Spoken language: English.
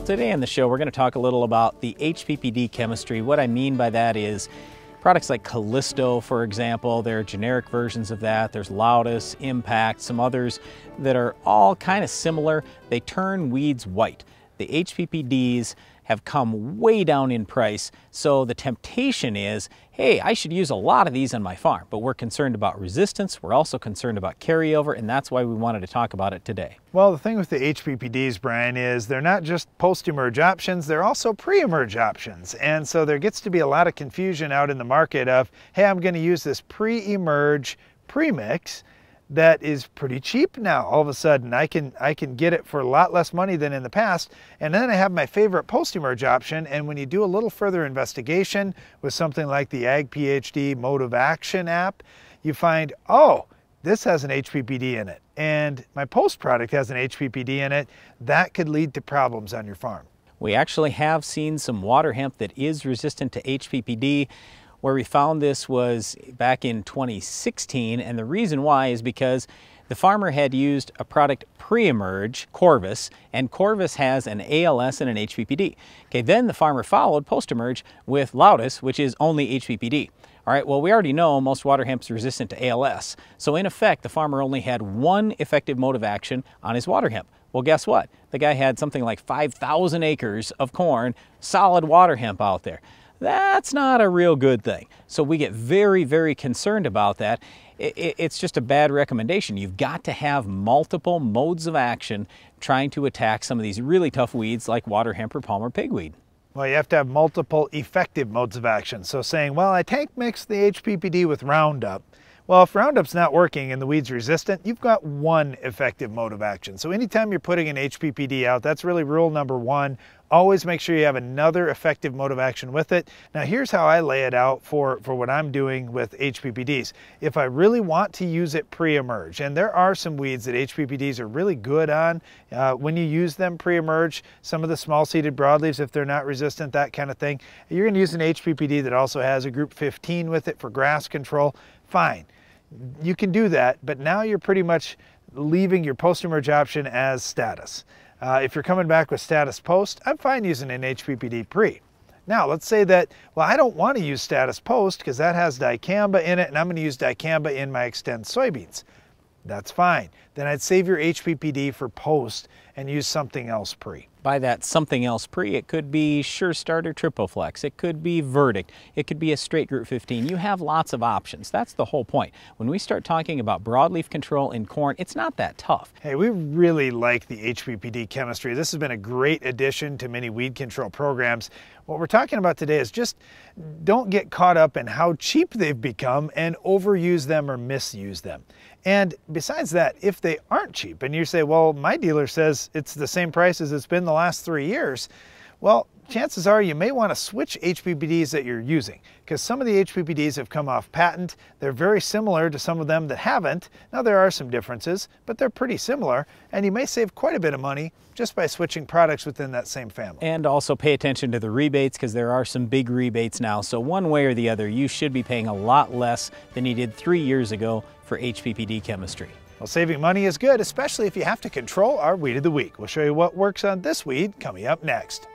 today on the show, we're going to talk a little about the HPPD chemistry. What I mean by that is products like Callisto, for example. There are generic versions of that. There's Loudus, Impact, some others that are all kind of similar. They turn weeds white. The HPPDs have come way down in price, so the temptation is, hey, I should use a lot of these on my farm, but we're concerned about resistance. We're also concerned about carryover, and that's why we wanted to talk about it today. Well, the thing with the HPPDs, Brian, is they're not just post-emerge options, they're also pre-emerge options. And so there gets to be a lot of confusion out in the market of, hey, I'm going to use this pre-emerge premix that is pretty cheap now. All of a sudden, I can get it for a lot less money than in the past. And then I have my favorite post-emerge option. And when you do a little further investigation with something like the Ag PhD Mode of Action app, you find, oh, this has an HPPD in it, and my post product has an HPPD in it. That could lead to problems on your farm. We actually have seen some water hemp that is resistant to HPPD. Where we found this was back in 2016, and the reason why is because the farmer had used a product pre-emerge, Corvus, and Corvus has an ALS and an HPPD. Okay, then the farmer followed post-emerge with Loudus, which is only HPPD. All right, well, we already know most water hemp is resistant to ALS. So in effect, the farmer only had one effective mode of action on his water hemp. Well, guess what? The guy had something like 5,000 acres of corn, solid water hemp out there. That's not a real good thing. So we get very, very concerned about that. It's just a bad recommendation. You've got to have multiple modes of action trying to attack some of these really tough weeds like water hemp or Palmer pigweed. Well, you have to have multiple effective modes of action. So saying, well, I tank mix the HPPD with Roundup. Well, if Roundup's not working and the weed's resistant, you've got one effective mode of action. So anytime you're putting an HPPD out, that's really rule number one. Always make sure you have another effective mode of action with it. Now here's how I lay it out for what I'm doing with HPPDs. If I really want to use it pre-emerge, and there are some weeds that HPPDs are really good on when you use them pre-emerge, some of the small-seeded broadleaves, if they're not resistant, that kind of thing, you're going to use an HPPD that also has a group 15 with it for grass control, fine. You can do that, but now you're pretty much leaving your post-emerge option as status. If you're coming back with status post, I'm fine using an HPPD pre. Now, let's say that, well, I don't want to use status post because that has dicamba in it, and I'm going to use dicamba in my Extend soybeans. That's fine. Then I'd save your HPPD for post and use something else pre. By that something else pre, it could be Sure Start or Tripoflex. It could be Verdict. It could be a straight group 15. You have lots of options. That's the whole point. When we start talking about broadleaf control in corn, it's not that tough. Hey, we really like the HPPD chemistry. This has been a great addition to many weed control programs. What we're talking about today is just don't get caught up in how cheap they've become and overuse them or misuse them. And besides that, if they aren't cheap and you say, well, my dealer says it's the same price as it's been the last 3 years, well, chances are you may want to switch HPPDs that you're using because some of the HPPDs have come off patent. They're very similar to some of them that haven't. Now there are some differences, but they're pretty similar, and you may save quite a bit of money just by switching products within that same family. And also pay attention to the rebates because there are some big rebates now. So one way or the other, you should be paying a lot less than you did 3 years ago for HPPD chemistry. Well, saving money is good, especially if you have to control our weed of the week. We'll show you what works on this weed coming up next.